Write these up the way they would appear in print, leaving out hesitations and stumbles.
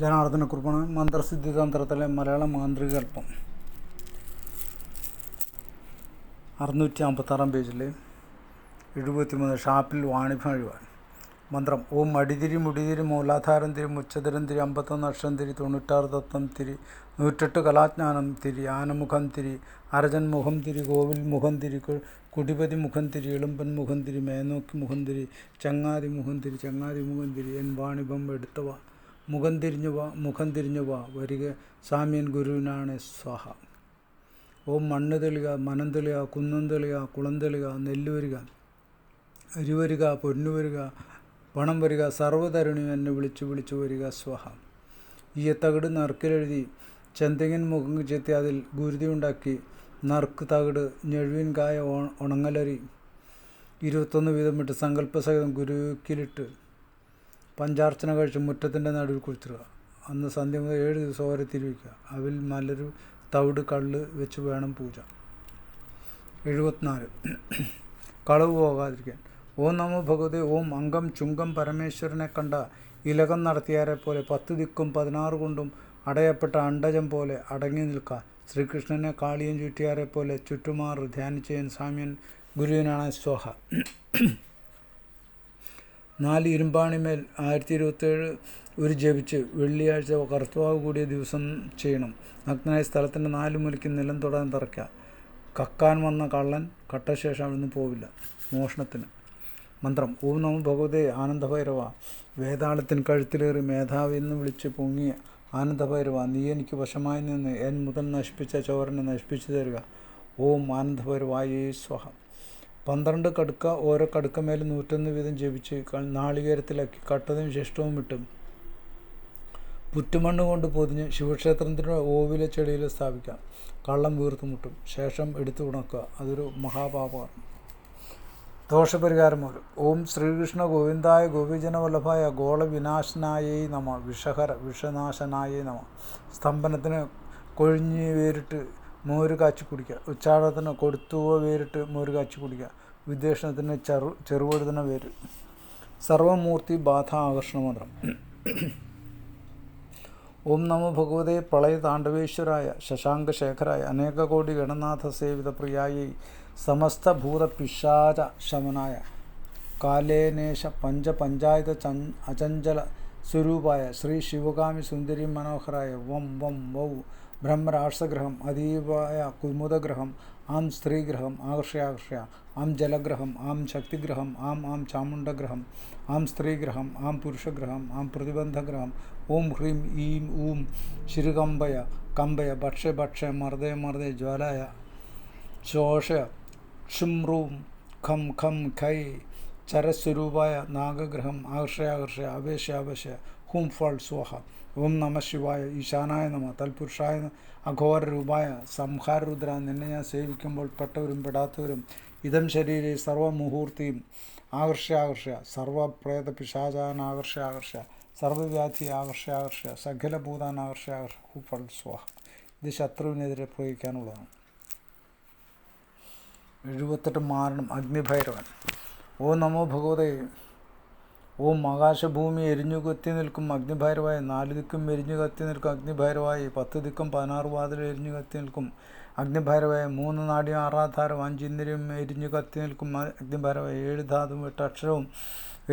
ജനാർദ്ദനക്കുറിപ്പാണ്. മന്ത്രസിദ്ധി തന്ത്രത്തിലെ മലയാള മാന്ത്രികൽപ്പം 656 പേജിൽ 73 ഷാപ്പിൽ വാണിഭം അഴിവാൻ. മന്ത്രം ഓം അടിതിരി മുടിതിരി മൂലാധാരം തിരി മുച്ചതിരം തിരി 51 അക്ഷം തിരി 96 തത്വം തിരി 108 കലാജ്ഞാനം തിരി ആനമുഖം തിരി അരജൻ മുഖം തിരി കോവിൽ മുഖം തിരി കുടിപതി മുഖം തിരി എളുമ്പൻ മുഖം തിരി മേനോക്കി മുഖം തിരി ചങ്ങാതി മുഖം തിരി ചങ്ങാതി മുഖം തിരി എൻ വാണിഭം എടുത്തവ മുഖം തിരിഞ്ഞു വാ വരിക സാമ്യൻ ഗുരുവിനാണ് സ്വാഹ. ഓം മണ്ണ് തെളിക മനം തെളിക കുന്നം തെളിക കുളം തെളിക നെല്ല് വരിക അരി വരിക പൊന്നു വരിക പണം വരിക സർവ്വതരുണിയും എന്നെ വിളിച്ചു വരിക സ്വാഹ. ഈയത്തകിട് നറുക്കിലെഴുതി ചെന്തെങ്ങിൻ മുഖം ചെത്തി അതിൽ ഗുരുതി ഉണ്ടാക്കി നറുക്ക് തകിട് ഞെഴുവിൻ കായ ഉണങ്ങലരി 21 വീതം ഇട്ട് സങ്കല്പസഹിതം ഗുരുക്കിലിട്ട് പഞ്ചാർച്ചന കഴിച്ച് മുറ്റത്തിൻ്റെ നടുവിൽ കുഴിച്ചിടുക. അന്ന് സന്ധ്യ മുതൽ 7 ദിവസം വരെ തിരിവയ്ക്കുക. അവിൽ മലരു തവിട് കള്ള് വെച്ച് വേണം പൂജ. 74 കളവ് പോകാതിരിക്കാൻ. ഓം നമോ ഭഗവതേ ഓം അംഗം ചുങ്കം പരമേശ്വരനെ കണ്ട ഇലകം നടത്തിയാരെ പോലെ 10 ദിക്കും 16 കൊണ്ടും അടയപ്പെട്ട അണ്ടജം പോലെ അടങ്ങി നിൽക്കുക. ശ്രീകൃഷ്ണനെ കാളിയും ചുറ്റിയാരെ പോലെ ചുറ്റുമാറ് ധ്യാനിച്ചയൻ സാമ്യൻ ഗുരുവിനാണ് സ്വാഹ. 4 ഇരുമ്പാണിമേൽ 1027 ഒരു ജപിച്ച് വെള്ളിയാഴ്ച കർത്തവാവ് കൂടിയ ദിവസം ചെയ്യണം. നഗ്നായ സ്ഥലത്തിൻ്റെ 4 മൂലയ്ക്ക് നിലം തൊടാൻ തറയ്ക്കുക. കക്കാൻ വന്ന കള്ളൻ കട്ടശേഷം അവിടുന്ന് പോവില്ല. മോഷണത്തിന്. മന്ത്രം ഓം നമോ ഭഗവതേ ആനന്ദഭൈരവ വേതാളത്തിന് കഴുത്തിലേറി മേധാവി എന്ന് വിളിച്ച് പൊങ്ങിയ ആനന്ദഭൈരവ നീ എനിക്ക് വശമായി നിന്ന് എൻ മുതൽ നശിപ്പിച്ച ചോരനെ നശിപ്പിച്ചു തരിക. ഓം ആനന്ദഭൈരവായേ സ്വഹ. 12 കടുക്ക ഓരോ കടുക്കമേൽ 101 വീതം ജപിച്ച് നാളികേരത്തിലാക്കി കട്ടതും ശിഷ്ടവും ഇട്ടും പുറ്റുമണ്ണ് കൊണ്ട് പൊതിഞ്ഞ് ശിവക്ഷേത്രത്തിൻ്റെ ഓവിലെ ചെടിയിൽ സ്ഥാപിക്കാം. കള്ളം വീർത്തുമുട്ടും. ശേഷം എടുത്തു ഉണക്കുക. അതൊരു മഹാപാപമാണ്. ദോഷപരിഹാരം മൂലം. ഓം ശ്രീകൃഷ്ണ ഗോവിന്ദായ ഗോപീജനവല്ലഭായ ഗോളവിനാശനായേ നമ വിഷനാശനായേ നമ. സ്തംഭനത്തിന് കൊഴിഞ്ഞ് വേരിട്ട് മോര് കാച്ചി കുടിക്കുക. ഉച്ചാടനത്തിന് കൊടുത്തുവ വേരിട്ട് മോര് കാച്ചി കുടിക്കുക. വിദ്വേഷണത്തിന് ചെറുവഴുതന വേര്. സർവമൂർത്തി ബാധ ആകർഷണ മന്ത്രം. ഓം നമോ ഭഗവതേ പ്രളയ താണ്ഡവേശ്വരായ ശശാങ്കശേഖരായ അനേക കോടി ഗണനാഥ സേവിത പ്രിയായി സമസ്ത ഭൂത പിശാച ശമനായ കാലേനേശ പഞ്ചായത അചഞ്ചല സ്വരൂപായ ശ്രീ ശിവകാമി സുന്ദരി മനോഹരായ വം വൗ ബ്രഹ്മരാക്ഷഗ്രഹം അതീവായ കുമുദഗ്രഹം ആം സ്ത്രീഗ്രഹം ആകർഷയ ആം ജലഗ്രഹം ആം ശക്തിഗ്രഹം ആം ചാമുണ്ഡഗ്രഹം ആം സ്ത്രീഗ്രഹം ആം പുരുഷഗ്രഹം ആം പ്രതിബന്ധഗ്രഹം ഓം ഹ്രീം ഈം ഊം ശിരുകമ്പയ ഭക്ഷ്യ മർദയ ജ്വാലായ ശോഷയ ക്ഷുംറൂം ഖം ഖൈ ചരസ്വരൂപായ നാഗഗ്രഹം ആകർഷയ അവേശയ ഹും ഫൾ സ്വാഹ. ഓം നമ ശിവായ ഈശാനായ നമ തൽപുരുഷായ അഘോര രൂപായ സംഹാരരുദ്ര നിന്നെ ഞാൻ സേവിക്കുമ്പോൾ പെട്ടവരും പെടാത്തവരും ഇതം ശരീരെ സർവമുഹൂർത്തിയും ആകർഷയ സർവപ്രേത പിശാചാൻ ആകർഷയ സർവവ്യാധി ആകർഷയ സകലഭൂതാൻ ആകർഷയ ഹു ഫൾ സ്വാഹ. ഇത് ശത്രുവിനെതിരെ പ്രയോഗിക്കാനുള്ളതാണ്. 78 മാരണം. അഗ്നിഭൈരവൻ. ഓം നമോ ഭഗവതേ ഓം ആകാശഭൂമി എരിഞ്ഞു കത്തി നിൽക്കും അഗ്നിഭൈരവായി 4 ദിക്കും എരിഞ്ഞു കത്തി നിൽക്കും അഗ്നിഭൈരവായി 10 ദിക്കും 16 വാതിൽ എരിഞ്ഞു കത്തി നിൽക്കും അഗ്നിഭൈരവായി 3 നാടിയും 6 ആധാരം 5 ഇന്ദ്രിയം എരിഞ്ഞു കത്തി നിൽക്കും അഗ്നിഭൈരവായി 7 ധാതുവും 8 അക്ഷരവും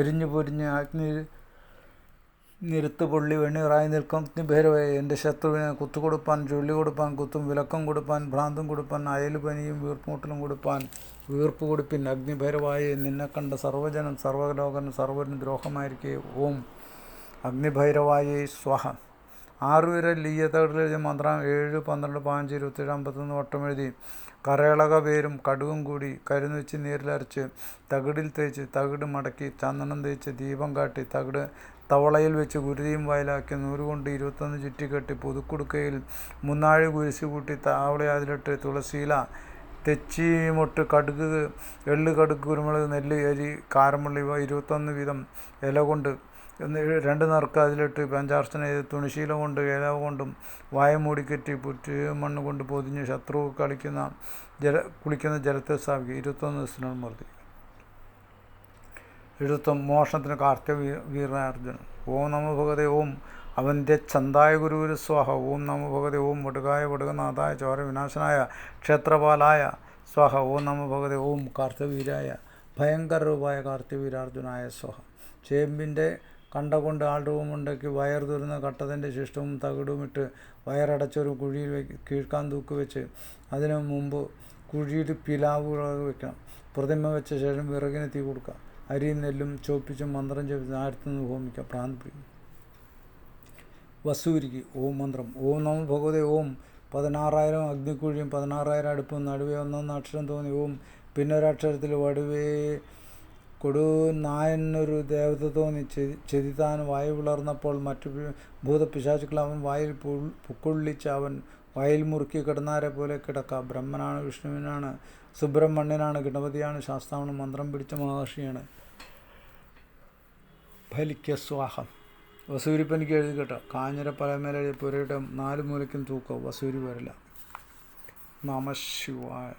എരിഞ്ഞു പൊരിഞ്ഞ് അഗ്നി നിരുത്ത് പൊള്ളി വെണ്ണീറായി നിൽക്കും അഗ്നിഭൈരവായി എൻ്റെ ശത്രുവിനെ കുത്തുകൊടുപ്പാൻ ചൊല്ലി കൊടുപ്പാൻ കുത്തും വിലക്കം കൊടുപ്പാൻ ഭ്രാന്തും കൊടുപ്പാൻ അയലുപനിയും വീർപ്പുമുട്ടലും കൊടുപ്പാൻ വീർപ്പ് കൊടുപ്പിൻ അഗ്നിഭൈരവായി നിന്നെ കണ്ട സർവ്വജനം സർവ്വലോകനും സർവ്വനും ദ്രോഹമായിരിക്കേ. ഓം അഗ്നിഭൈരവായേ സ്വഹ. 6 വിരൽ ലീയത്തകിടിലെഴുതിയ മന്ത്രം 7, 12, 15, 27, 51 വട്ടം എഴുതി കരളക വേരും കടുകും കൂടി കരുന്ന് വെച്ച് നീരിലരച്ച് തകിടിൽ തേച്ച് തകിട് മടക്കി ചന്ദനം തേച്ച് ദീപം കാട്ടി തകിട് തവളയിൽ വെച്ച് ഗുരുതിയും വയലാക്കി നൂറുകൊണ്ട് 21 ചുറ്റിക്കെട്ടി പുതുക്കുടുക്കയിൽ മുന്നാഴി കുരിശ് കൂട്ടി താവളി അതിലിട്ട് തുളസിയില തെച്ചിമൊട്ട് കടുക് എള്ള് കടുക് കുരുമുളക് നെല്ല് അരി കാരമുള്ളി ഇവ 21 വീതം ഇല കൊണ്ട് 2 നറുക്ക് അതിലിട്ട് പഞ്ചാർച്ചന ചെയ്ത് തുണിശീല കൊണ്ട് ഇല കൊണ്ടും വായ മൂടിക്കെറ്റി പുറ്റുമണ്ണ് കൊണ്ട് പൊതിഞ്ഞ് ശത്രു കുളിക്കുന്ന ജലത്തെ സ്ഥാപിക്കുക. 21 ദിവസത്തിനാണ് മർദ്ദിക്കുക. 70 മോഷണത്തിന് കാർത്തിക വീരാർജുനൻ. ഓം നമോ ഭഗവതേ ഓം അവൻ്റെ ചന്തായ ഗുരുവിന് സ്വാഹ. ഓം നമോ ഭഗവതി. ഓം വടുകായ വടുകനാഥായ ചോര വിനാശനായ ക്ഷേത്രപാലായ സ്വാഹ. ഓം നമോ ഭഗവതി. ഓം കാർത്തവീരായ ഭയങ്കര രൂപായ കാർത്തിവീരാർജുനായ സ്വാഹ. ചേമ്പിൻ്റെ കണ്ട കൊണ്ട് ആൾരൂപമുണ്ടാക്കി വയർ തുറന്ന് കട്ടതിൻ്റെ ശിഷ്ടവും തകിടുമിട്ട് വയറടച്ചൊരു കുഴിയിൽ കീഴ്ക്കാൻ തൂക്ക് വെച്ച് അതിനു മുമ്പ് കുഴിയിൽ പിലാവ് വെക്കണം. പ്രതിമ വെച്ച ശേഷം വിറകിന് തീ കൊടുക്കുക. അരിയും നെല്ലും ചോപ്പിച്ചും മന്ത്രം ജപിച്ചും ആയിരത്തുനിന്ന് ഹോമിക്കുക. ഭ്രാന്തി. വസൂരിക്ക് ഓം മന്ത്രം. ഓം നമോ ഭഗവതി. ഓം 16,000 അഗ്നിക്കുഴിയും 16,000 അടുപ്പും നടുവേ ഒന്നൊന്ന് അക്ഷരം തോന്നി ഓം പിന്നൊരക്ഷരത്തിൽ വടുവേ കൊടുനായെന്നൊരു ദേവത തോന്നി ചെതിതാൻ വായു വിളർന്നപ്പോൾ മറ്റു ഭൂതപിശാചുക്കൾ അവൻ വായിൽ പുക്കൊള്ളിച്ച് അവൻ വായിൽ മുറുക്കി കിടന്നാരെ പോലെ കിടക്കുക. ബ്രഹ്മനാണ്, വിഷ്ണുവിനാണ്, സുബ്രഹ്മണ്യനാണ്, ഗണപതിയാണ്, ശാസ്താവാണ്, മന്ത്രം പിടിച്ച മഹർഷിയാണ്. ഫലിക്ക സ്വാഹം. വസൂരിപ്പനിക്ക് എഴുതി കേട്ടോ. കാഞ്ഞിര പലമേലെ പുരയുടെ 4 മൂലയ്ക്കും തൂക്കോ. വസൂരി വരില്ല. നമഃ ശിവായ.